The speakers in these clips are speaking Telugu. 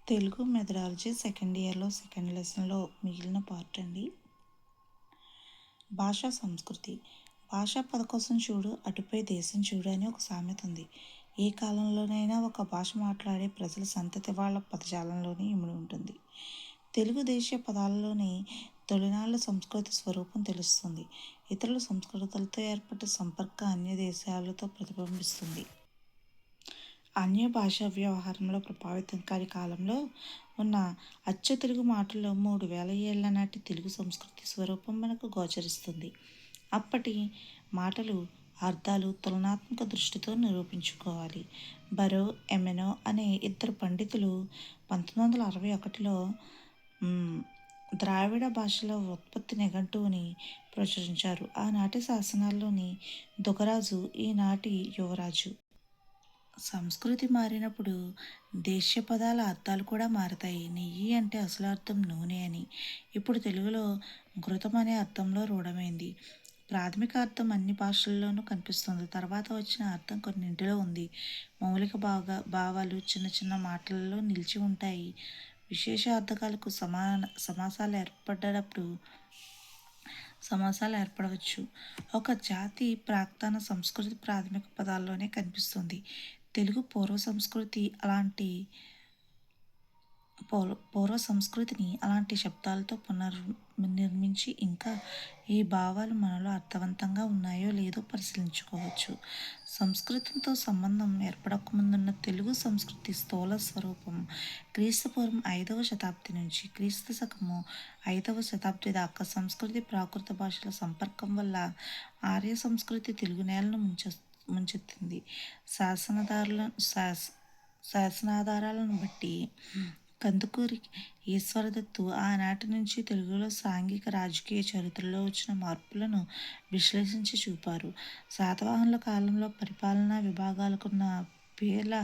తెలుగు మెథడాలజీ సెకండ్ ఇయర్లో సెకండ్ లెసన్లో మిగిలిన పార్ట్ అండి. భాషా సంస్కృతి. భాషా పద కోసం చూడు, అటుపై దేశం చూడు అని ఒక సామెత ఉంది. ఏ కాలంలోనైనా ఒక భాష మాట్లాడే ప్రజల సంతతి వాళ్ళ పదజాలంలోనే ఇమిడి ఉంటుంది. తెలుగు దేశీయ పదాలలోని తొలినాళ్ళ సంస్కృతి స్వరూపం తెలుస్తుంది. ఇతరుల సంస్కృతులతో ఏర్పడ్డ సంపర్క అన్య దేశాలతో ప్రతిబింబిస్తుంది. అన్య భాషా వ్యవహారంలో ప్రభావితం కాని కాలంలో ఉన్న అచ్చ తెలుగు మాటల్లో 3000 ఏళ్ల నాటి తెలుగు సంస్కృతి స్వరూపం మనకు గోచరిస్తుంది. అప్పటి మాటలు అర్థాలు తులనాత్మక దృష్టితో నిరూపించుకోవాలి. బరో ఎమెనో అనే ఇద్దరు పండితులు 1961లో ద్రావిడ భాషల ఉత్పత్తి నిఘంటువుని ప్రచురించారు. ఆనాటి శాసనాల్లోని దుగరాజు ఈనాటి యువరాజు. సంస్కృతి మారినప్పుడు దేశీయ పదాల అర్థాలు కూడా మారతాయి. నెయ్యి అంటే అసలు అర్థం నూనె అని ఇప్పుడు తెలుగులో ఘృతం అనే అర్థంలో రూఢమైంది. ప్రాథమిక అర్థం అన్ని భాషల్లోనూ కనిపిస్తుంది. తర్వాత వచ్చిన అర్థం కొన్నింటిలో ఉంది. మౌలిక భావాలు చిన్న చిన్న మాటలలో నిలిచి ఉంటాయి. విశేష అర్థకాలకు సమాసాలు ఏర్పడవచ్చు. ఒక జాతి ప్రాక్తన సంస్కృతి ప్రాథమిక పదాల్లోనే కనిపిస్తుంది. తెలుగు పూర్వ సంస్కృతిని అలాంటి శబ్దాలతో పునర్నిర్మించి ఇంకా ఈ భావాలు మనలో అర్థవంతంగా ఉన్నాయో లేదో పరిశీలించుకోవచ్చు. సంస్కృతంతో సంబంధం ఏర్పడకముందున్న తెలుగు సంస్కృతి స్థూల స్వరూపం క్రీస్తుపూర్వం 5వ శతాబ్ది నుంచి క్రీస్తు శకము 5వ శతాబ్ది దాకా సంస్కృతి ప్రాకృత భాషల సంపర్కం వల్ల ఆర్య సంస్కృతి తెలుగు నేలను ముంచెత్తింది. శాసనాధారాలను బట్టి కందుకూరి ఈశ్వరదత్తు ఆనాటి నుంచి తెలుగులో సాంఘిక రాజకీయ చరిత్రలో వచ్చిన మార్పులను విశ్లేషించి చూపారు. శాతవాహనుల కాలంలో పరిపాలనా విభాగాలకున్న పేర్ల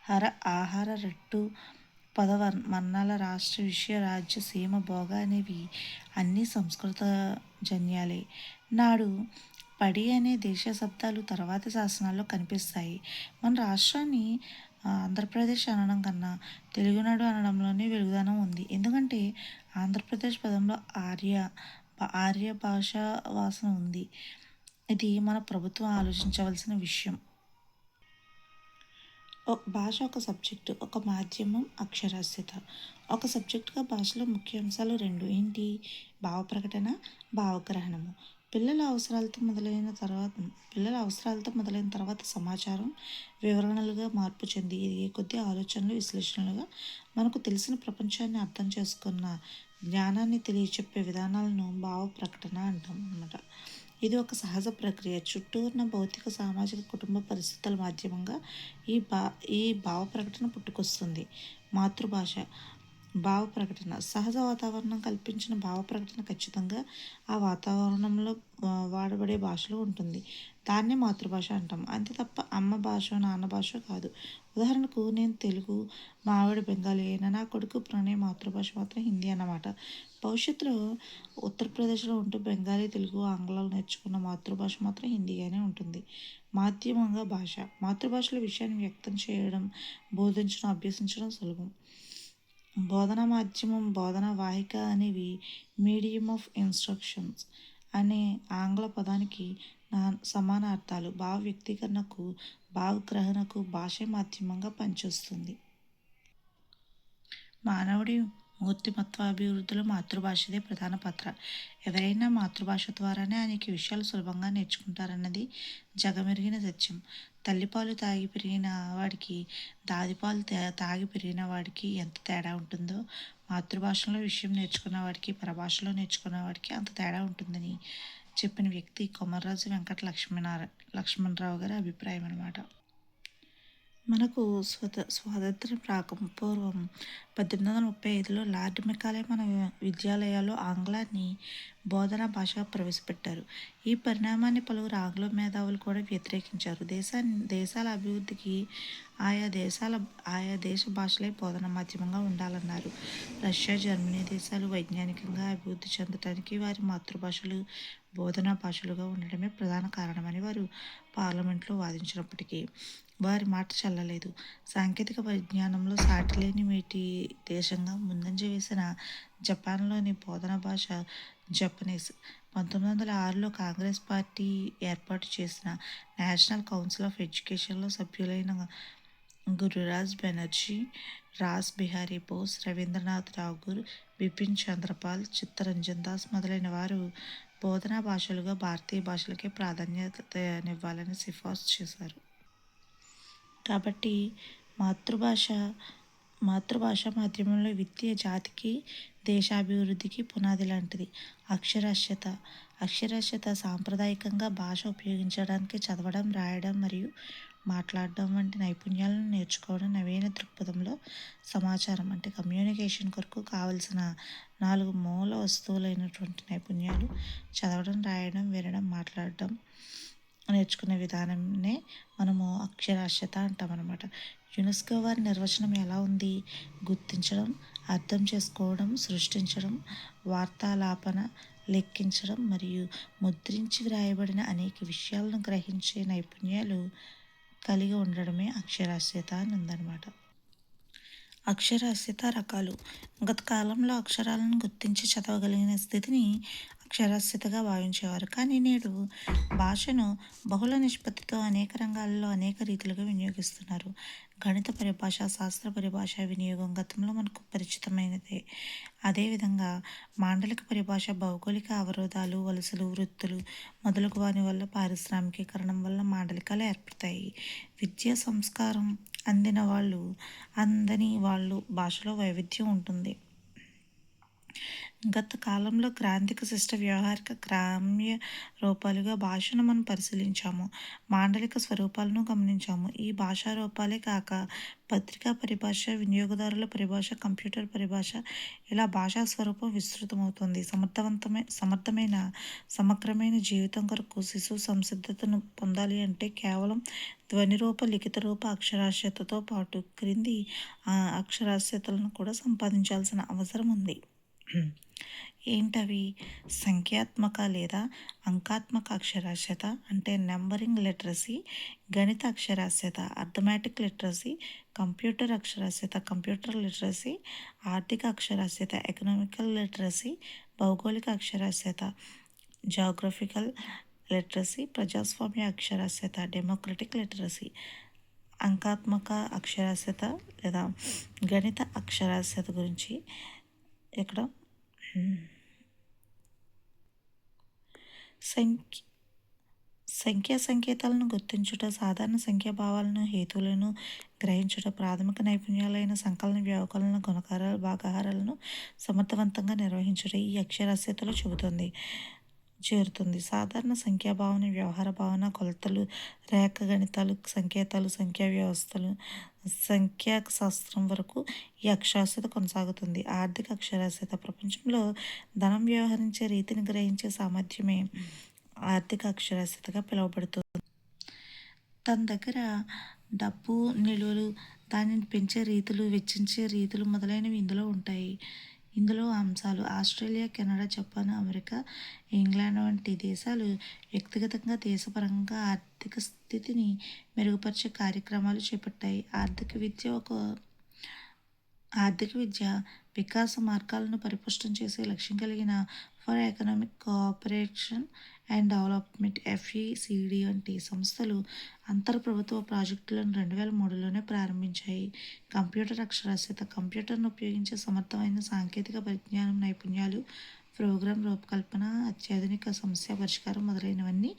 హర ఆహార రెట్టు పద వర్ణాల రాష్ట్ర విషయ రాజ్య సీమ భోగ అనేవి అన్నీ సంస్కృత జన్యాలే. నాడు పడి అనే దేశ శబ్దాలు తర్వాతి శాసనాల్లో కనిపిస్తాయి. మన రాష్ట్రాన్ని ఆంధ్రప్రదేశ్ అనడం కన్నా తెలుగునాడు అనడంలోనే వెలుగుదనం ఉంది. ఎందుకంటే ఆంధ్రప్రదేశ్ పదంలో ఆర్య భాషా వాసన ఉంది. ఇది మన ప్రభుత్వం ఆలోచించవలసిన విషయం. భాష ఒక సబ్జెక్టు, ఒక మాధ్యమం, అక్షరాస్యత. ఒక సబ్జెక్టుగా భాషలో ముఖ్య అంశాలు రెండు. ఏంటి? భావ ప్రకటన, భావగ్రహణము. పిల్లల అవసరాలతో మొదలైన తర్వాత సమాచారం వివరణలుగా మార్పు చెంది ఎదిగే కొద్దీ ఆలోచనలు విశ్లేషణలుగా మనకు తెలిసిన ప్రపంచాన్ని అర్థం చేసుకున్న జ్ఞానాన్ని తెలియచెప్పే విధానాలను భావ ప్రకటన అంటాం అన్నమాట. ఇది ఒక సహజ ప్రక్రియ. చుట్టూ ఉన్న భౌతిక సామాజిక కుటుంబ పరిస్థితుల మాధ్యమంగా ఈ భావ ప్రకటన పుట్టుకొస్తుంది. మాతృభాష భావ ప్రకటన. సహజ వాతావరణం కల్పించిన భావ ప్రకటన ఖచ్చితంగా ఆ వాతావరణంలో వాడబడే భాషలో ఉంటుంది. దాన్నే మాతృభాష అంటాం. అంతే తప్ప అమ్మ భాష నాన్న భాష కాదు. ఉదాహరణకు నేను తెలుగు, మా ఆవిడ బెంగాలీ అయినా నా కొడుకు ప్రణయ్ మాతృభాష మాత్రం హిందీ అన్నమాట. భవిష్యత్తులో ఉత్తరప్రదేశ్లో ఉంటూ బెంగాలీ, తెలుగు, ఆంగ్లాలు నేర్చుకున్న మాతృభాష మాత్రం హిందీగానే ఉంటుంది. మాధ్యమంగా భాష. మాతృభాషలో విషయాన్ని వ్యక్తం చేయడం, బోధించడం, అభ్యసించడం సులభం. బోధనా మాధ్యమం, బోధనా వాహిక అనేవి మీడియం ఆఫ్ ఇన్స్ట్రక్షన్స్ అనే ఆంగ్ల పదానికి సమాన అర్థాలు. భావ వ్యక్తీకరణకు, భావగ్రహణకు భాషే మాధ్యమంగా పనిచేస్తుంది. మానవుడి మూర్తిమత్వాభివృద్ధిలో మాతృభాషదే ప్రధాన పాత్ర. ఎవరైనా మాతృభాష ద్వారానే అనేక విషయాలు సులభంగా నేర్చుకుంటారన్నది జగమెరిగిన సత్యం. తల్లిపాలు తాగి పెరిగిన వాడికి, దాదిపాలు తాగి పెరిగిన వాడికి ఎంత తేడా ఉంటుందో మాతృభాషలో విషయం నేర్చుకున్న వాడికి, పరభాషలో నేర్చుకున్న వాడికి అంత తేడా ఉంటుందని చెప్పిన వ్యక్తి కొమర్రాజు వెంకట లక్ష్మణరావు గారి అభిప్రాయం అన్నమాట. మనకు స్వాతంత్ర్యం పూర్వం 1835లో లార్డ్ మెకాలే మన విద్యాలయాల్లో ఆంగ్లాన్ని బోధనా భాషగా ప్రవేశపెట్టారు. ఈ పరిణామాన్ని పలువురు ఆంగ్ల మేధావులు కూడా వ్యతిరేకించారు. దేశాల అభివృద్ధికి ఆయా దేశ భాషలే బోధనా మాధ్యమంగా ఉండాలన్నారు. రష్యా, జర్మనీ దేశాలు వైజ్ఞానికంగా అభివృద్ధి చెందటానికి వారి మాతృభాషలు బోధనా భాషలుగా ఉండడమే ప్రధాన కారణమని వారు పార్లమెంట్లో వాదించినప్పటికీ వారి మాట చెల్లలేదు. సాంకేతిక పరిజ్ఞానంలో సాటిలేని మేటి దేశంగా ముందంజ వేసిన జపాన్లోని బోధనా భాష జపనీస్. 1906లో కాంగ్రెస్ పార్టీ ఏర్పాటు చేసిన నేషనల్ కౌన్సిల్ ఆఫ్ ఎడ్యుకేషన్లో సభ్యులైన గురురాజ్ బెనర్జీ, రాస్ బిహారీ బోస్, రవీంద్రనాథ్ ఠాగూర్, బిపిన్ చంద్రపాల్, చిత్తరంజన్ దాస్ మొదలైన వారు బోధనా భాషలుగా భారతీయ భాషలకే ప్రాధాన్యతనివ్వాలని సిఫార్సు చేశారు. కాబట్టి మాతృభాష మాతృభాష మాధ్యమంలో విద్య జాతికి, దేశాభివృద్ధికి పునాది లాంటిది. అక్షరాస్యత అక్షరాస్యత సాంప్రదాయకంగా భాష ఉపయోగించడానికి చదవడం, రాయడం మరియు మాట్లాడడం వంటి నైపుణ్యాలను నేర్చుకోవడం. నవీన దృక్పథంలో సమాచారం అంటే కమ్యూనికేషన్ కొరకు కావలసిన 4 మూల వస్తువులైనటువంటి నైపుణ్యాలు చదవడం, రాయడం, వినడం, మాట్లాడడం నేర్చుకునే విధానంనే మనము అక్షరాస్యత అంటామన్నమాట. యునెస్కో వారి నిర్వచనం ఎలా ఉంది? గుర్తించడం, అర్థం చేసుకోవడం, సృష్టించడం, వార్తాలాపన, లెక్కించడం మరియు ముద్రించి వ్రాయబడిన అనేక విషయాలను గ్రహించే నైపుణ్యాలు కలిగి ఉండడమే అక్షరాస్యత అని ఉందన్నమాట. అక్షరాస్యత రకాలు. గత కాలంలో అక్షరాలను గుర్తించి చదవగలిగిన స్థితిని అక్షరాస్యతగా భావించేవారు. కానీ నేడు భాషను బహుళ నిష్పత్తితో అనేక రంగాల్లో అనేక రీతిలుగా వినియోగిస్తున్నారు. గణిత పరిభాష, శాస్త్ర పరిభాష వినియోగం గతంలో మనకు పరిచితమైనదే. అదేవిధంగా మాండలిక పరిభాష భౌగోళిక అవరోధాలు, వలసలు, వృత్తులు మొదలగు వాని వల్ల పారిశ్రామికీకరణం వల్ల మాండలికాలు ఏర్పడతాయి. విద్యా సంస్కారం అందిన వాళ్ళు, అందని వాళ్ళు భాషలో వైవిధ్యం ఉంటుంది. గత కాలంలో గ్రాంథిక, శిష్ట, వ్యవహారిక, గ్రామ్య రూపాలుగా భాషను మనం పరిశీలించాము. మాండలిక స్వరూపాలను గమనించాము. ఈ భాషా రూపాలే కాక పత్రికా పరిభాష, వినియోగదారుల పరిభాష, కంప్యూటర్ పరిభాష ఇలా భాషా స్వరూపం విస్తృతమవుతుంది. సమర్థమైన సమగ్రమైన జీవితం కొరకు శిశువు సంసిద్ధతను పొందాలి అంటే కేవలం ధ్వనిరూప, లిఖిత రూప అక్షరాస్యతతో పాటు క్రింది అక్షరాస్యతలను కూడా సంపాదించాల్సిన అవసరం ఉంది. ఏంటవి? సంఖ్యాత్మక లేదా అంకాత్మక అక్షరాస్యత అంటే నెంబరింగ్ లిటరసీ, గణిత అక్షరాస్యత అర్థమెటిక్ లిటరసీ, కంప్యూటర్ అక్షరాస్యత కంప్యూటర్ లిటరసీ, ఆర్థిక అక్షరాస్యత ఎకనామికల్ లిటరసీ, భౌగోళిక అక్షరాస్యత జాగ్రఫికల్ లిటరసీ, ప్రజాస్వామ్య అక్షరాస్యత డెమోక్రటిక్ లిటరసీ. అంకాత్మక అక్షరాస్యత లేదా గణిత అక్షరాస్యత గురించి ఇక్కడ సంఖ్యా సంకేతాలను గుర్తించుట, సాధారణ సంఖ్యాభావాలను, హేతువులను గ్రహించుట, ప్రాథమిక నైపుణ్యాలైన సంకలన, వ్యవకలన, గుణకారాలు, భాగాహారాలను సమర్థవంతంగా నిర్వహించుట ఈ అక్షరాస్యతలో చేరుతుంది. సాధారణ సంఖ్యాభావన, వ్యవహార భావన, కొలతలు, రేఖాగణితాలు, సంకేతాలు, సంఖ్యా వ్యవస్థలు, సంఖ్యాశాస్త్రం వరకు ఈ అక్షరాస్యత కొనసాగుతుంది. ఆర్థిక అక్షరాస్యత ప్రపంచంలో ధనం వ్యవహరించే రీతిని గ్రహించే సామర్థ్యమే ఆర్థిక అక్షరాస్యతగా పిలువబడుతుంది. తన దగ్గర డబ్బు నిలువలు, దానిని పెంచే రీతులు, వెచ్చించే రీతులు మొదలైనవి ఇందులో ఉంటాయి. ఇందులో అంశాలు Australia, Canada, Japan, America, England వంటి దేశాలు వ్యక్తిగతంగా, దేశపరంగా ఆర్థిక స్థితిని మెరుగుపరిచే కార్యక్రమాలు చేపట్టాయి. ఆర్థిక విద్య వికాస మార్గాలను పరిపుష్టం చేసే లక్ష్యం కలిగిన for economic cooperation and development FECD వంటి సంస్థలు అంతర్ప్రభుత్వ ప్రాజెక్టులను 2003లోనే ప్రారంభించాయి. కంప్యూటర్ అక్షరాస్యత కంప్యూటర్ను ఉపయోగించే సమర్థమైన సాంకేతిక పరిజ్ఞానం, నైపుణ్యాలు, ప్రోగ్రాం రూపకల్పన, అత్యాధునిక సమస్య పరిష్కారం మొదలైనవన్నీ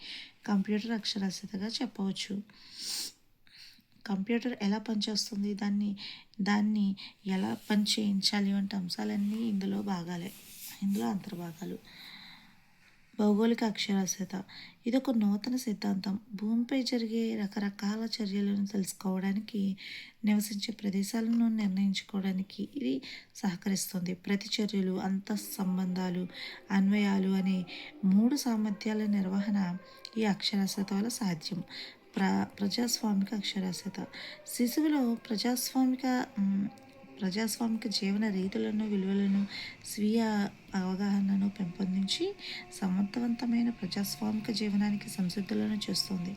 కంప్యూటర్ అక్షరాస్యతగా చెప్పవచ్చు. కంప్యూటర్ ఎలా పనిచేస్తుంది, దాన్ని ఎలా పని చేయించాలి వంటి అంశాలన్నీ ఇందులో అంతర్భాగాలు. భౌగోళిక అక్షరాస్యత ఇది ఒక నూతన సిద్ధాంతం. భూమిపై జరిగే రకరకాల చర్యలను తెలుసుకోవడానికి, నివసించే ప్రదేశాలను నిర్ణయించుకోవడానికి ఇది సహకరిస్తుంది. ప్రతిచర్యలు, అంతఃసంబంధాలు, అన్వయాలు అనే 3 సామర్థ్యాల నిర్వహణ ఈ అక్షరాస్యత వల్ల సాధ్యం. ప్రజాస్వామిక అక్షరాస్యత శిశువులో ప్రజాస్వామిక జీవన రీతులను, విలువలను, స్వీయ అవగాహనను పెంపొందించి సమర్థవంతమైన ప్రజాస్వామిక జీవనానికి సంసిద్ధులను చేస్తుంది.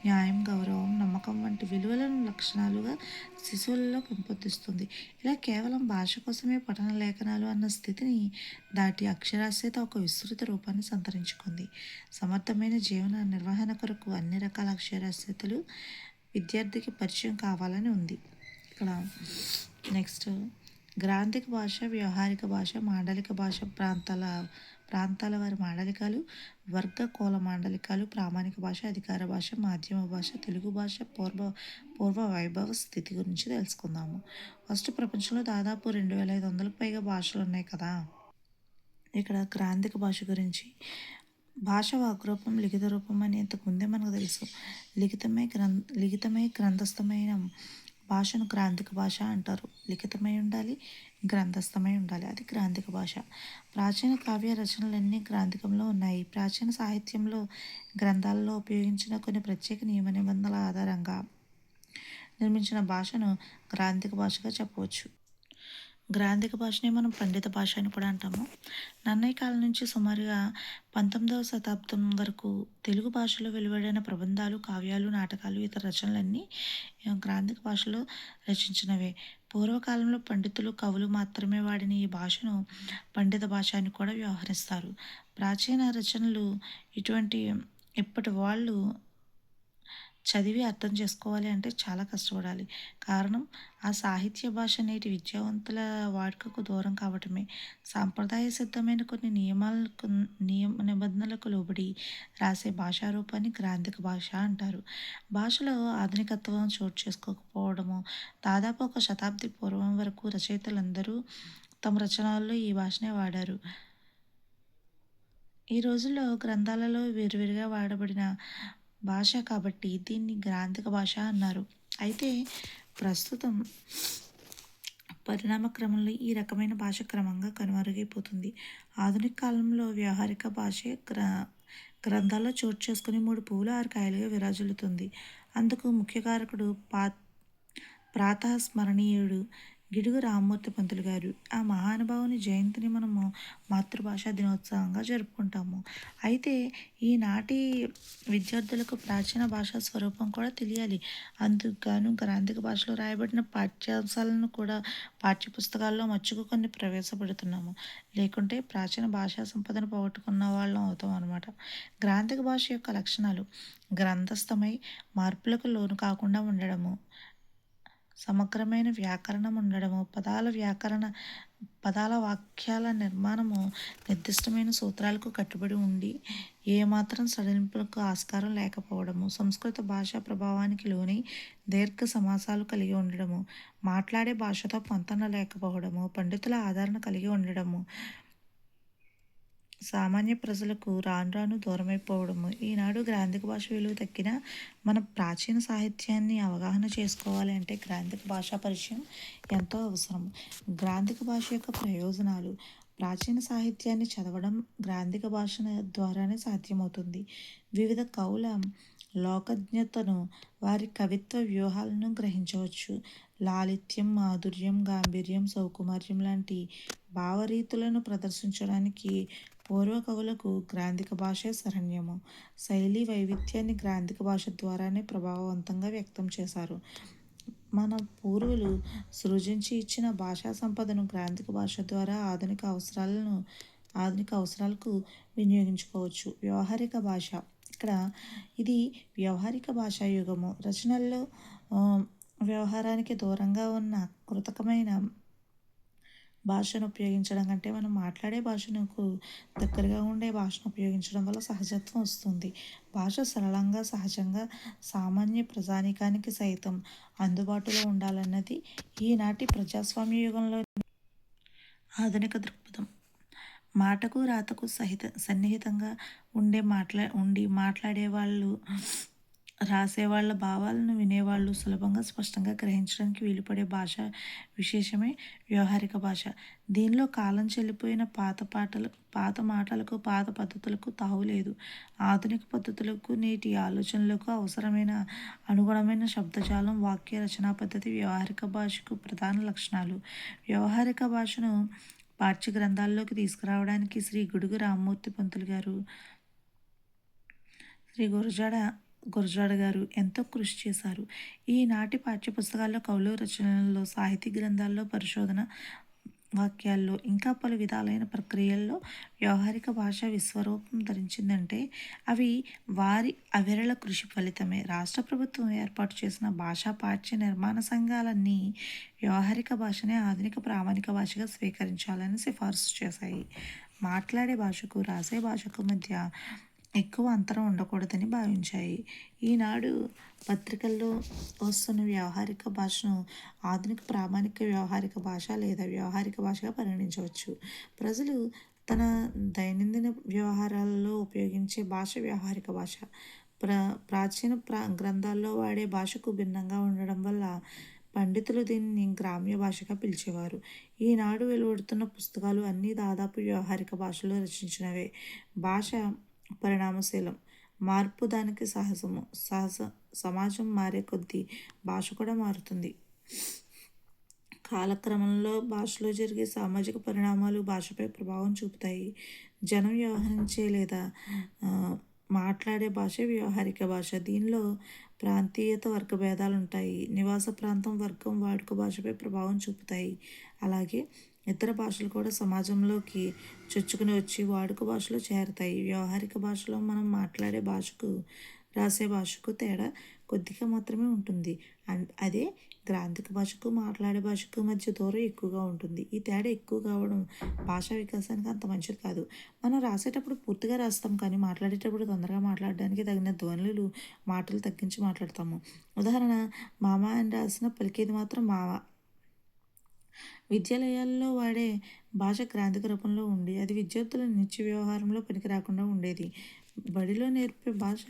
న్యాయం, గౌరవం, నమ్మకం వంటి విలువలను లక్షణాలుగా శిశువులలో పెంపొందిస్తుంది. ఇలా కేవలం భాష కోసమే పఠన లేఖనాలు అన్న స్థితిని దాటి అక్షరాస్యత ఒక విస్తృత రూపాన్ని సంతరించుకుంది. సమర్థమైన జీవన నిర్వహణ కొరకు అన్ని రకాల అక్షరాస్యతలు విద్యార్థికి పరిచయం కావాలని ఉంది. ఇక్కడ నెక్స్ట్ గ్రాంథిక భాష, వ్యవహారిక భాష, మాండలిక భాష, ప్రాంతాల వారి మాండలికాలు, వర్గ కుల మాండలికాలు, ప్రామాణిక భాష, అధికార భాష, మాధ్యమ భాష, తెలుగు భాష పూర్వ వైభవ స్థితి గురించి తెలుసుకుందాము. ఫస్ట్, ప్రపంచంలో దాదాపు 2500కు పైగా భాషలు ఉన్నాయి కదా. ఇక్కడ గ్రాంథిక భాష గురించి, భాష వాగ్రూపం, లిఖిత రూపం అని ఇంతకుముందే మనకు తెలుసు. లిఖితమై గ్రంథస్థమైన భాషను గ్రాంథిక భాష అంటారు. లిఖితమై ఉండాలి, గ్రంథస్థమై ఉండాలి, అది గ్రాంథిక భాష. ప్రాచీన కావ్య రచనలన్నీ గ్రాంథికంలో ఉన్నాయి. ప్రాచీన సాహిత్యంలో గ్రంథాలలో ఉపయోగించిన కొన్ని ప్రత్యేక నియమ నిబంధనల ఆధారంగా నిర్మించిన భాషను గ్రాంథిక భాషగా చెప్పవచ్చు. గ్రాంథిక భాషని మనం పండిత భాష అని కూడా అంటాము. నన్నయ్య కాలం నుంచి సుమారుగా 19వ శతాబ్దం వరకు తెలుగు భాషలో వెలువడిన ప్రబంధాలు, కావ్యాలు, నాటకాలు, ఇతర రచనలన్నీ గ్రాంథిక భాషలో రచించినవే. పూర్వకాలంలో పండితులు, కవులు మాత్రమే వాడిన ఈ భాషను పండిత భాష అని కూడా వ్యవహరిస్తారు. ప్రాచీన రచనలు ఇప్పటి వాళ్ళు చదివి అర్థం చేసుకోవాలి అంటే చాలా కష్టపడాలి. కారణం, ఆ సాహిత్య భాష నేటి విద్యావంతుల వాడుకకు దూరం కావటమే. సాంప్రదాయ సిద్ధమైన కొన్ని నిబంధనలకు లోబడి రాసే భాషారూపాన్ని గ్రాంథిక భాష అంటారు. భాషలో ఆధునికత్వం చోటు చేసుకోకపోవడము, దాదాపు ఒక శతాబ్ది పూర్వం వరకు రచయితలందరూ తమ రచనల్లో ఈ భాషనే వాడారు. ఈ రోజుల్లో గ్రంథాలలో విరివిగా వాడబడిన భాష కాబట్టి దీన్ని గ్రాంథిక భాష అన్నారు. అయితే ప్రస్తుతం పరిణామ క్రమంలో ఈ రకమైన భాష క్రమంగా కనుమరుగైపోతుంది. ఆధునిక కాలంలో వ్యవహారిక భాషే గ్రంథాల్లో చోటు చేసుకుని 3 పువ్వులు 6 కాయలుగా విరాజిల్లుతుంది. అందుకు ముఖ్య కారకుడు ప్రాతఃస్మరణీయుడు గిడుగు రామ్మూర్తి పంతులు గారు. ఆ మహానుభావుని జయంతిని మనము మాతృభాషా దినోత్సవంగా జరుపుకుంటాము. అయితే ఈనాటి విద్యార్థులకు ప్రాచీన భాషా స్వరూపం కూడా తెలియాలి. అందుకు గ్రాంథిక భాషలో రాయబడిన పాఠ్యాంశాలను కూడా పాఠ్యపుస్తకాల్లో మచ్చుకు కొన్ని ప్రవేశపెడుతున్నాము. లేకుంటే ప్రాచీన భాషా సంపదను పోగొట్టుకున్న వాళ్ళం అవుతాం అన్నమాట. గ్రాంథిక భాష యొక్క లక్షణాలు: గ్రంథస్థమై మార్పులకు లోను కాకుండా ఉండడము, సమగ్రమైన వ్యాకరణం ఉండడము, పదాల వాక్యాల నిర్మాణము నిర్దిష్టమైన సూత్రాలకు కట్టుబడి ఉండి ఏమాత్రం సడలింపులకు ఆస్కారం లేకపోవడము, సంస్కృత భాషా ప్రభావానికి లోనై దీర్ఘ సమాసాలు కలిగి ఉండడము, మాట్లాడే భాషతో పొంతన లేకపోవడము, పండితుల ఆదరణ కలిగి ఉండడము, సామాన్య ప్రజలకు రాను రాను దూరమైపోవడము. ఈనాడు గ్రాంథిక భాష విలువ తగ్గిన మన ప్రాచీన సాహిత్యాన్ని అవగాహన చేసుకోవాలి అంటే గ్రాంథిక భాషా పరిచయం ఎంతో అవసరం. గ్రాంథిక భాష యొక్క ప్రయోజనాలు: ప్రాచీన సాహిత్యాన్ని చదవడం గ్రాంథిక భాష ద్వారానే సాధ్యమవుతుంది. వివిధ కవుల లోకజ్ఞతను, వారి కవిత్వ వ్యూహాలను గ్రహించవచ్చు. లాలిత్యం, మాధుర్యం, గాంభీర్యం, సౌకుమార్యం లాంటి భావరీతులను ప్రదర్శించడానికి పూర్వ కవులకు గ్రాంథిక భాషే శరణ్యము. శైలి వైవిధ్యాన్ని గ్రాంథిక భాష ద్వారానే ప్రభావవంతంగా వ్యక్తం చేశారు. మన పూర్వులు సృజించి ఇచ్చిన భాషా సంపదను గ్రాంథిక భాష ద్వారా ఆధునిక అవసరాలకు వినియోగించుకోవచ్చు. వ్యవహారిక భాష: ఇది వ్యవహారిక భాషా యుగము. రచనల్లో వ్యవహారానికి దూరంగా ఉన్న కృతకమైన భాషను ఉపయోగించడం కంటే మనం మాట్లాడే భాషకు దగ్గరగా ఉండే భాషను ఉపయోగించడం వల్ల సహజత్వం వస్తుంది. భాష సరళంగా, సహజంగా సామాన్య ప్రజానీకానికి సైతం అందుబాటులో ఉండాలన్నది ఈనాటి ప్రజాస్వామ్య యుగంలో ఆధునిక దృక్పథం. మాటకు రాతకు సన్నిహితంగా ఉండి మాట్లాడే వాళ్ళు రాసేవాళ్ళ భావాలను వినేవాళ్ళు సులభంగా స్పష్టంగా గ్రహించడానికి వీలుపడే భాష విశేషమే వ్యవహారిక భాష. దీనిలో కాలం చెల్లిపోయిన పాత మాటలకు, పాత పద్ధతులకు తావులేదు. ఆధునిక పద్ధతులకు, నేటి ఆలోచనలకు అవసరమైన అనుగుణమైన శబ్దజాలం, వాక్య రచనా పద్ధతి వ్యవహారిక భాషకు ప్రధాన లక్షణాలు. వ్యవహారిక భాషను పాఠ్య గ్రంథాల్లోకి తీసుకురావడానికి శ్రీ గురజాడ గారు ఎంతో కృషి చేశారు. ఈనాటి పాఠ్యపుస్తకాల్లో, కవులు రచనల్లో, సాహితీ గ్రంథాల్లో, పరిశోధన వాక్యాల్లో, ఇంకా పలు విధాలైన ప్రక్రియల్లో వ్యవహారిక భాష విశ్వరూపం ధరించిందంటే అవి వారి అవిరళ కృషి ఫలితమే. రాష్ట్ర ప్రభుత్వం ఏర్పాటు చేసిన భాషా పాఠ్య నిర్మాణ సంఘాలన్నీ వ్యవహారిక భాషనే ఆధునిక ప్రామాణిక భాషగా స్వీకరించాలని సిఫార్సు చేశాయి. మాట్లాడే భాషకు, రాసే భాషకు మధ్య ఎక్కువ అంతరం ఉండకూడదని భావించాయి. ఈనాడు పత్రికల్లో వస్తున్న వ్యవహారిక భాషను ఆధునిక ప్రామాణిక వ్యవహారిక భాష లేదా వ్యవహారిక భాషగా పరిగణించవచ్చు. ప్రజలు తన దైనందిన వ్యవహారాలలో ఉపయోగించే భాష వ్యవహారిక భాష. ప్రాచీన గ్రంథాల్లో వాడే భాషకు భిన్నంగా ఉండడం వల్ల పండితులు దీనిని గ్రామ్య భాషగా పిలిచేవారు. ఈనాడు వెలువడుతున్న పుస్తకాలు అన్నీ దాదాపు వ్యవహారిక భాషలో రచించినవే. భాష పరిణామశీలం. మార్పు దానికి సహజము. సమాజం మారే కొద్దీ భాష కూడా మారుతుంది. కాలక్రమంలో భాషలో జరిగే సామాజిక పరిణామాలు భాషపై ప్రభావం చూపుతాయి. జనం వ్యవహరించే లేదా మాట్లాడే భాష వ్యవహారిక భాష. దీనిలో ప్రాంతీయత, వర్గ భేదాలు ఉంటాయి. నివాస ప్రాంతం, వర్గం, వాడుక భాషపై ప్రభావం చూపుతాయి. అలాగే ఇతర భాషలు కూడా సమాజంలోకి చొచ్చుకుని వచ్చి వాడుక భాషలో చేరతాయి. వ్యవహారిక భాషలో మనం మాట్లాడే భాషకు, రాసే భాషకు తేడా కొద్దిగా మాత్రమే ఉంటుంది. అదే గ్రాంథిక భాషకు, మాట్లాడే భాషకు మధ్య దూరం ఎక్కువగా ఉంటుంది. ఈ తేడా ఎక్కువ కావడం భాషా వికాసానికి అంత మంచిది కాదు. మనం రాసేటప్పుడు పూర్తిగా రాస్తాం, కానీ మాట్లాడేటప్పుడు తొందరగా మాట్లాడడానికి తగిన ధ్వనులు, మాటలు తగ్గించి మాట్లాడతాము. ఉదాహరణ, మామ అని రాసిన పలికేది మాత్రం మావ. విద్యాలయాల్లో వాడే భాష గ్రాంథిక రూపంలో ఉండి అది విద్యార్థుల నిత్య వ్యవహారంలో పనికి రాకుండా ఉండేది. బడిలో నేర్పే భాష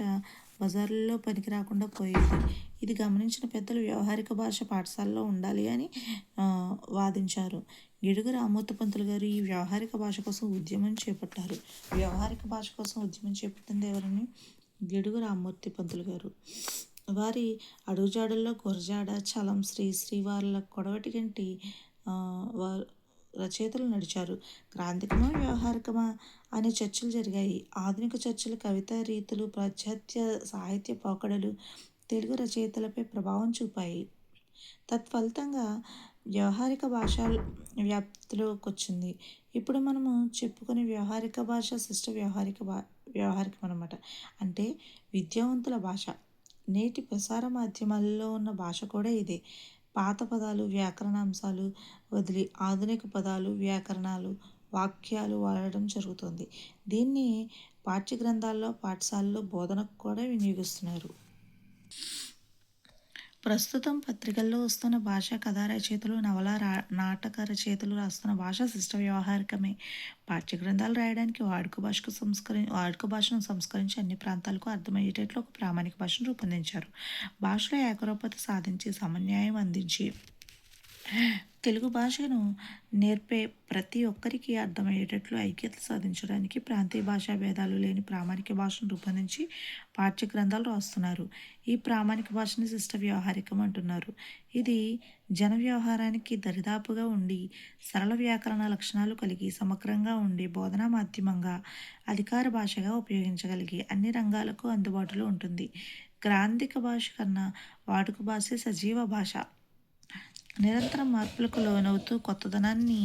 బజార్లలో పనికి రాకుండా పోయేది. ఇది గమనించిన పెద్దలు వ్యవహారిక భాష పాఠశాలలో ఉండాలి అని వాదించారు. గిడుగు రామ్మూర్తి పంతులు గారు ఈ వ్యవహారిక భాష కోసం ఉద్యమం చేపట్టారు. వ్యవహారిక భాష కోసం ఉద్యమం చేపట్టింది ఎవరని? గిడుగు రామ్మూర్తి పంతులు గారు. వారి అడుగుజాడల్లో గురజాడ, చలం శ్రీ వాళ్ళ కొడవటిగంటి వారు రచయితలు నడిచారు. గ్రాంథికమా, వ్యవహారికమా అనే చర్చలు జరిగాయి. ఆధునిక చర్చలు, కవితా రీతులు, పాశ్చాత్య సాహిత్య పోకడలు తెలుగు రచయితలపై ప్రభావం చూపాయి. తత్ఫలితంగా వ్యవహారిక భాష వ్యాప్తిలోకి వచ్చింది. ఇప్పుడు మనము చెప్పుకునే వ్యవహారిక భాష శిష్ట వ్యవహారికం అన్నమాట. అంటే విద్యావంతుల భాష. నేటి ప్రసార మాధ్యమాల్లో ఉన్న భాష కూడా ఇదే. పాత పదాలు, వ్యాకరణాంశాలు వదిలి ఆధునిక పదాలు, వ్యాకరణాలు, వాక్యాలు వాడడం జరుగుతుంది. దీన్ని పాఠ్య గ్రంథాల్లో, పాఠశాలలో బోధనకు కూడా వినియోగిస్తున్నారు. ప్రస్తుతం పత్రికల్లో వస్తున్న భాష, కథా రచయితలు, నాటక రచయితలు రాస్తున్న భాష శిష్ట వ్యవహారికమే. పాఠ్య గ్రంథాలు రాయడానికి వాడుక భాషను సంస్కరించి అన్ని ప్రాంతాలకు అర్థమయ్యేటట్లు ఒక ప్రామాణిక భాషను రూపొందించారు. భాషలో ఏకరూపత సాధించి సమన్వయం అందించి తెలుగు భాషను నేర్పే ప్రతి ఒక్కరికి అర్థమయ్యేటట్లు ఐక్యత సాధించడానికి ప్రాంతీయ భాషా భేదాలు లేని ప్రామాణిక భాషను రూపొందించి పాఠ్య గ్రంథాలు రాస్తున్నారు. ఈ ప్రామాణిక భాషని శిష్ట వ్యవహారికం అంటున్నారు. ఇది జన వ్యవహారానికి దరిదాపుగా ఉండి, సరళ వ్యాకరణ లక్షణాలు కలిగి, సమగ్రంగా ఉండి, బోధనా మాధ్యమంగా, అధికార భాషగా ఉపయోగించగలిగి, అన్ని రంగాలకు అందుబాటులో ఉంటుంది. గ్రాంథిక భాష కన్నా వాడుక భాషే సజీవ భాష. నిరంతరం మార్పులకు లోనవుతూ కొత్తదనాన్ని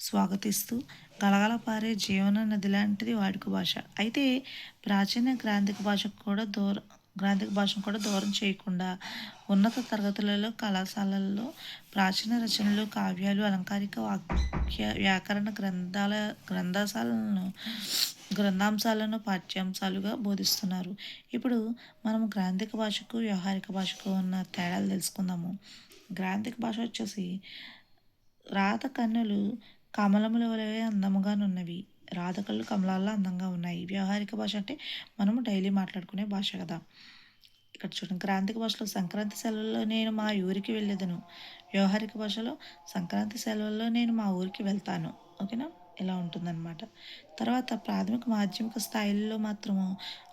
స్వాగతిస్తూ గలగల పారే జీవన నది లాంటిది వాడుక భాష. అయితే ప్రాచీన గ్రాంథిక భాషను కూడా దూరం చేయకుండా ఉన్నత తరగతులలో, కళాశాలల్లో ప్రాచీన రచనలు, కావ్యాలు, అలంకారిక వ్యాకరణ గ్రంథాంశాలను పాఠ్యాంశాలుగా బోధిస్తున్నారు. ఇప్పుడు మనం గ్రాంథిక భాషకు, వ్యవహారిక భాషకు ఉన్న తేడాలు తెలుసుకుందాము. గ్రాంథిక భాష వచ్చేసి రాత కన్నులు కమలముల వలె అందముగానున్నవి. రాత కళ్ళు కమలాల్లో అందంగా ఉన్నాయి. వ్యవహారిక భాష అంటే మనము డైలీ మాట్లాడుకునే భాష కదా. ఇక్కడ చూడండి, గ్రాంధిక భాషలో సంక్రాంతి సెలవుల్లో నేను మా ఊరికి వెళ్ళేదను. వ్యవహారిక భాషలో సంక్రాంతి సెలవుల్లో నేను మా ఊరికి వెళ్తాను. ఓకేనా? ఇలా ఉంటుందన్నమాట. తర్వాత ప్రాథమిక, మాధ్యమిక స్థాయిల్లో మాత్రము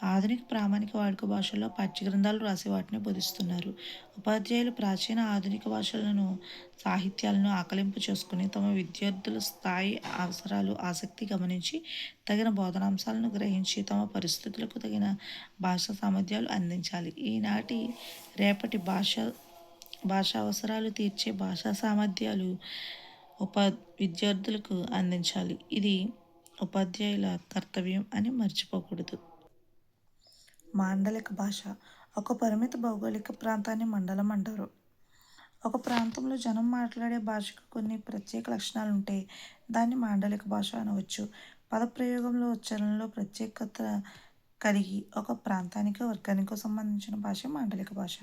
ఆధునిక ప్రామాణిక వాడుక భాషల్లో పాఠ్య గ్రంథాలు రాసి వాటిని బోధిస్తున్నారు. ఉపాధ్యాయులు ప్రాచీన, ఆధునిక భాషలను, సాహిత్యాలను ఆకలింపు చేసుకుని తమ విద్యార్థుల స్థాయి, అవసరాలు, ఆసక్తి గమనించి తగిన బోధనాంశాలను గ్రహించి తమ పరిస్థితులకు తగిన భాషా సామర్థ్యాలు అందించాలి. ఈనాటి రేపటి భాషా అవసరాలు తీర్చే భాషా సామర్థ్యాలు విద్యార్థులకు అందించాలి. ఇది ఉపాధ్యాయుల కర్తవ్యం అని మర్చిపోకూడదు. మాండలిక భాష ఒక పరిమిత భౌగోళిక ప్రాంతాన్ని మండలం అంటారు. ఒక ప్రాంతంలో జనం మాట్లాడే భాషకు కొన్ని ప్రత్యేక లక్షణాలు ఉంటే దాన్ని మాండలిక భాష అనవచ్చు. పదప్రయోగంలో, ఉచ్చారణలో ప్రత్యేకత కలిగి ఒక ప్రాంతానికో వర్గానికో సంబంధించిన భాష మాండలిక భాష.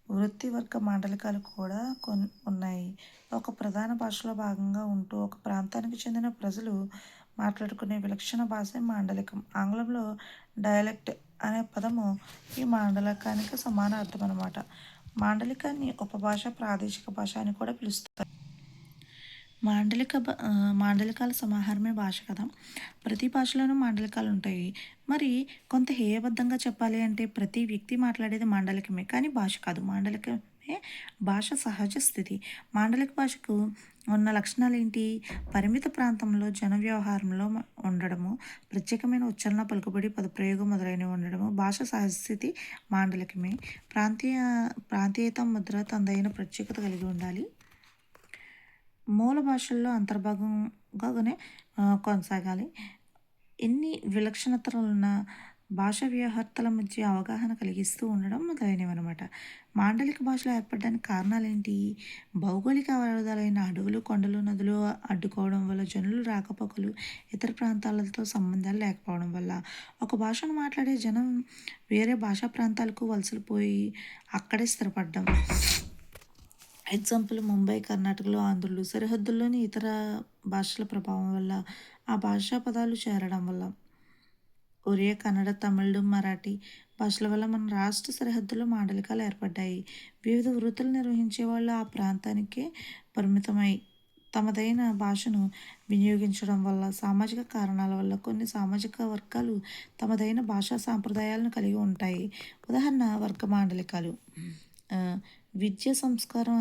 వృత్తి వర్గ మాండలికాలు కూడా ఉన్నాయి. ఒక ప్రధాన భాషలో భాగంగా ఉంటూ ఒక ప్రాంతానికి చెందిన ప్రజలు మాట్లాడుకునే విలక్షణ భాష మాండలికం. ఆంగ్లంలో డయలెక్ట్ అనే పదము ఈ మాండలికానికి సమాన అర్థం అన్నమాట. మాండలికాన్ని ఉపభాష, ప్రాదేశిక భాష అని కూడా పిలుస్తారు. మాండలికాల సమాహారమే భాష కదా. ప్రతి భాషలోనూ మాండలికాలు ఉంటాయి. మరి కొంత హేయబద్ధంగా చెప్పాలి అంటే ప్రతి వ్యక్తి మాట్లాడేది మాండలికమే, కానీ భాష కాదు. మాండలికమే భాష సహజ స్థితి. మాండలిక భాషకు ఉన్న లక్షణాలు ఏంటి? పరిమిత ప్రాంతంలో జన వ్యవహారంలో ఉండడము, ప్రత్యేకమైన ఉచ్చారణ, పలుకుబడి, పదప్రయోగం మొదలైనవి ఉండడము భాష సహజస్థితి మాండలికమే. ప్రాంతీయత, ముద్ర తనదైన ప్రత్యేకత కలిగి ఉండాలి. మూల భాషల్లో అంతర్భాగంగానే కొనసాగాలి. ఎన్ని విలక్షణతలున్న భాష వ్యవహర్తల మధ్య అవగాహన కలిగిస్తూ ఉండడం మొదలైనవి అనమాట. మాండలిక భాషలు ఏర్పడడానికి కారణాలు ఏంటి? భౌగోళిక అవరోధాలైన అడవులు, కొండలు, నదులు అడ్డుకోవడం వల్ల, జనులు రాకపోకలు, ఇతర ప్రాంతాలతో సంబంధాలు లేకపోవడం వల్ల, ఒక భాషను మాట్లాడే జనం వేరే భాషా ప్రాంతాలకు వలసలు పోయి అక్కడే స్థిరపడడం. ఎగ్జాంపుల్, ముంబై, కర్ణాటకలో ఆంధ్రులు, సరిహద్దుల్లోని ఇతర భాషల ప్రభావం వల్ల, ఆ భాషా పదాలు చేరడం వల్ల, ఒరియా, కన్నడ, తమిళ్, మరాఠీ భాషల వల్ల మన రాష్ట్ర సరిహద్దుల్లో మాండలికాలు ఏర్పడ్డాయి. వివిధ వృత్తులు నిర్వహించే వాళ్ళు ఆ ప్రాంతానికే పరిమితమై తమదైన భాషను వినియోగించడం వల్ల, సామాజిక కారణాల వల్ల కొన్ని సామాజిక వర్గాలు తమదైన భాషా సాంప్రదాయాలను కలిగి ఉంటాయి. ఉదాహరణ, వర్గ మాండలికాలు. విద్య, సంస్కారం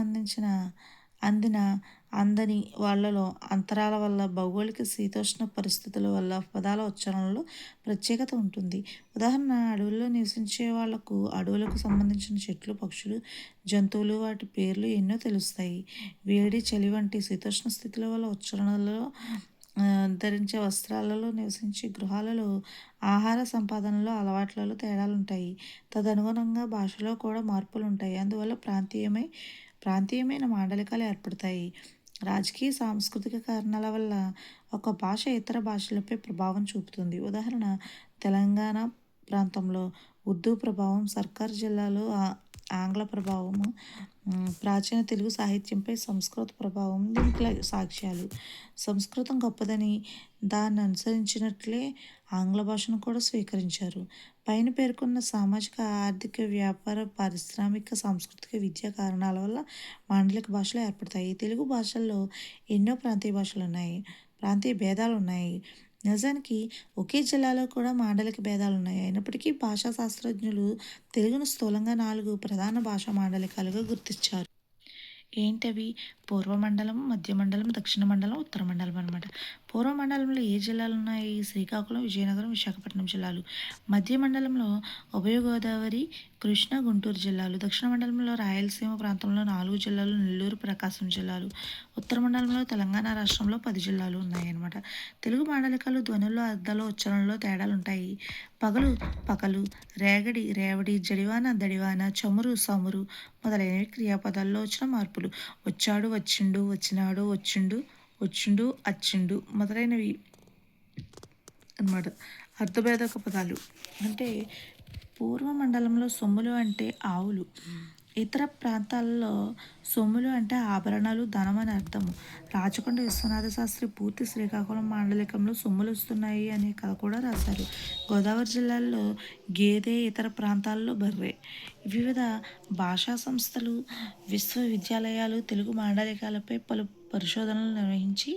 అందని వాళ్ళలో అంతరాల వల్ల, భౌగోళిక శీతోష్ణ పరిస్థితుల వల్ల పదాల ఉచ్చారణలో ప్రత్యేకత ఉంటుంది. ఉదాహరణ, అడవుల్లో నివసించే వాళ్లకు అడవులకు సంబంధించిన చెట్లు, పక్షులు, జంతువులు, వాటి పేర్లు ఎన్నో తెలుస్తాయి. వేడి, చలి వంటి శీతోష్ణ స్థితుల వల్ల ఉచ్చారణలో, ధరించే వస్త్రాలలో, నివసించే గృహాలలో, ఆహార సంపాదనలో, అలవాట్లలో తేడాలుంటాయి. తదనుగుణంగా భాషలో కూడా మార్పులు ఉంటాయి. అందువల్ల ప్రాంతీయమైన మాండలికాలు ఏర్పడతాయి. రాజకీయ, సాంస్కృతిక కారణాల వల్ల ఒక భాష ఇతర భాషలపై ప్రభావం చూపుతుంది. ఉదాహరణ, తెలంగాణ ప్రాంతంలో ఉర్దూ ప్రభావం, సర్కార్ జిల్లాలో ఆంగ్ల ప్రభావము, ప్రాచీన తెలుగు సాహిత్యంపై సంస్కృత ప్రభావం దీనికి సాక్ష్యాలు. సంస్కృతం గొప్పదని దాన్ని అనుసరించినట్లే ఆంగ్ల భాషను కూడా స్వీకరించారు. పైన పేర్కొన్న సామాజిక, ఆర్థిక, వ్యాపార, పారిశ్రామిక, సాంస్కృతిక, విద్యా కారణాల వల్ల మాండలిక భాషలు ఏర్పడతాయి. తెలుగు భాషల్లో ఎన్నో ప్రాంతీయ భేదాలు ఉన్నాయి. నిజానికి ఒకే జిల్లాలో కూడా మాండలిక భేదాలు ఉన్నాయి. అయినప్పటికీ భాషా శాస్త్రజ్ఞులు తెలుగును స్థూలంగా 4 ప్రధాన భాషా మాండలికాలుగా గుర్తించారు. ఏంటవి? పూర్వమండలం, మధ్య మండలం, దక్షిణ మండలం, ఉత్తర మండలం అనమాట. పూర్వమండలంలో ఏ జిల్లాలు ఉన్నాయి? శ్రీకాకుళం, విజయనగరం, విశాఖపట్నం జిల్లాలు. మధ్య మండలంలో ఉభయ గోదావరి, కృష్ణా, గుంటూరు జిల్లాలు. దక్షిణ మండలంలో రాయలసీమ ప్రాంతంలో 4 జిల్లాలు, నెల్లూరు, ప్రకాశం జిల్లాలు. ఉత్తర మండలంలో తెలంగాణ రాష్ట్రంలో 10 జిల్లాలు ఉన్నాయన్నమాట. తెలుగు మాండలికాలు ధ్వనుల్లో, అర్థాలు, ఉచ్చారణలో తేడాలు ఉంటాయి. పకలు, రేగడి, రేవడి, జడివాన, దడివాన, చమురు, సమురు మొదలైనవి క్రియాపదాల్లో వచ్చిన మార్పులు. వచ్చాడు, వచ్చిండు, వచ్చినాడు, వచ్చిండు, అచ్చిండు మొదలైనవి అన్నమాట. అర్థభేదక పదాలు అంటే పూర్వ మండలంలో సొమ్ములు అంటే ఆవులు, ఇతర ప్రాంతాల్లో సొమ్ములు అంటే ఆభరణాలు, ధనం అని అర్థము. రాచకొండ విశ్వనాథ శాస్త్రి పూర్తి శ్రీకాకుళం మాండలికంలో సొమ్ములు వస్తున్నాయి అనే కథ కూడా రాశారు. గోదావరి జిల్లాలో గేదె, ఇతర ప్రాంతాల్లో బర్రె. వివిధ భాషా సంస్థలు, విశ్వవిద్యాలయాలు తెలుగు మాండలికాలపై పలు పరిశోధనలు నిర్వహించి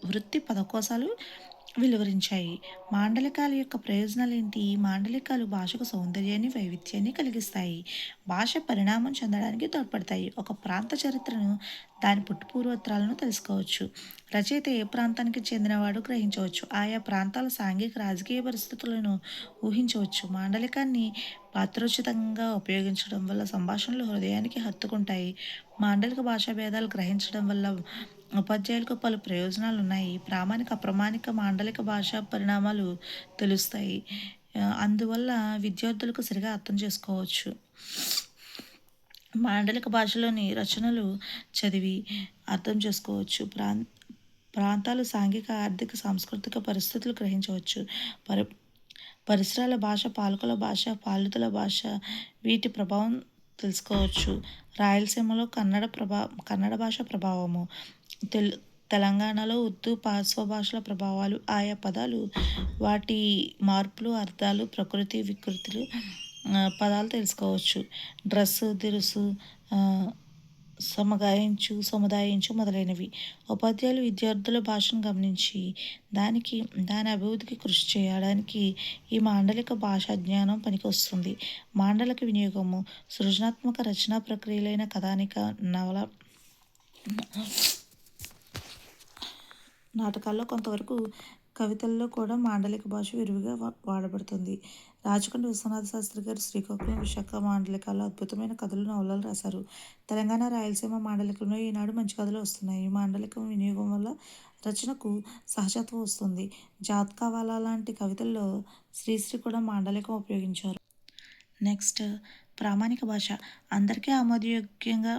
వృత్తి పదకోశాలు వెలువరించాయి. మాండలికాల యొక్క ప్రయోజనాలు ఏంటి? మాండలికాలు భాషకు సౌందర్యాన్ని, వైవిధ్యాన్ని కలిగిస్తాయి. భాష పరిణామం చెందడానికి తోడ్పడతాయి. ఒక ప్రాంత చరిత్రను, దాని పుట్టుపూర్వోత్తరాలను తెలుసుకోవచ్చు. రచయిత ఏ ప్రాంతానికి చెందినవాడు గ్రహించవచ్చు. ఆయా ప్రాంతాల సాంఘిక, రాజకీయ పరిస్థితులను ఊహించవచ్చు. మాండలికాన్ని పాత్రోచితంగా ఉపయోగించడం వల్ల సంభాషణలు హృదయానికి హత్తుకుంటాయి. మాండలిక భాషా భేదాలు గ్రహించడం వల్ల ఉపాధ్యాయులకు పలు ప్రయోజనాలు ఉన్నాయి. ప్రామాణిక, అప్రామాణిక మాండలిక భాషా పరిణామాలు తెలుస్తాయి. అందువల్ల విద్యార్థులకు సరిగా అర్థం చేసుకోవచ్చు. మాండలిక భాషలోని రచనలు చదివి అర్థం చేసుకోవచ్చు. ప్రాంతాలు సాంఘిక, ఆర్థిక, సాంస్కృతిక పరిస్థితులు గ్రహించవచ్చు. పరిసరాల భాష, పాలకుల భాష, పాలితుల భాష, వీటి ప్రభావం తెలుసుకోవచ్చు. రాయలసీమలో కన్నడ భాష ప్రభావము, తెలంగాణలో ఉర్దూ, పార్శ్వ భాషల ప్రభావాలు, ఆయా పదాలు, వాటి మార్పులు, అర్థాలు, ప్రకృతి వికృతులు, పదాలు తెలుసుకోవచ్చు. డ్రస్సు, దిరుసు, సముదాయించు మొదలైనవి. ఉపాధ్యాయులు విద్యార్థుల భాషను గమనించి దాని అభివృద్ధికి కృషి చేయడానికి ఈ మాండలిక భాషా జ్ఞానం పనికొస్తుంది. మాండలిక వినియోగము సృజనాత్మక రచనా ప్రక్రియలైన కథానిక, నవల, నాటకాల్లో, కొంతవరకు కవితల్లో కూడా మాండలిక భాష విరివిగా వాడబడుతుంది. రాచకొండ విశ్వనాథ శాస్త్రి గారు శ్రీకాకుళం, విశాఖ మాండలికాల్లో అద్భుతమైన కథలు, నవలలు రాశారు. తెలంగాణ, రాయలసీమ మాండలికంలో ఈనాడు మంచి కథలు వస్తున్నాయి. ఈ మాండలికం వినియోగం వల్ల రచనకు సహజత్వం వస్తుంది. జాత్కావాలా లాంటి కవితల్లో శ్రీశ్రీ కూడా మాండలికం ఉపయోగించారు. నెక్స్ట్, ప్రామాణిక భాష అందరికీ ఆమోదయోగ్యంగా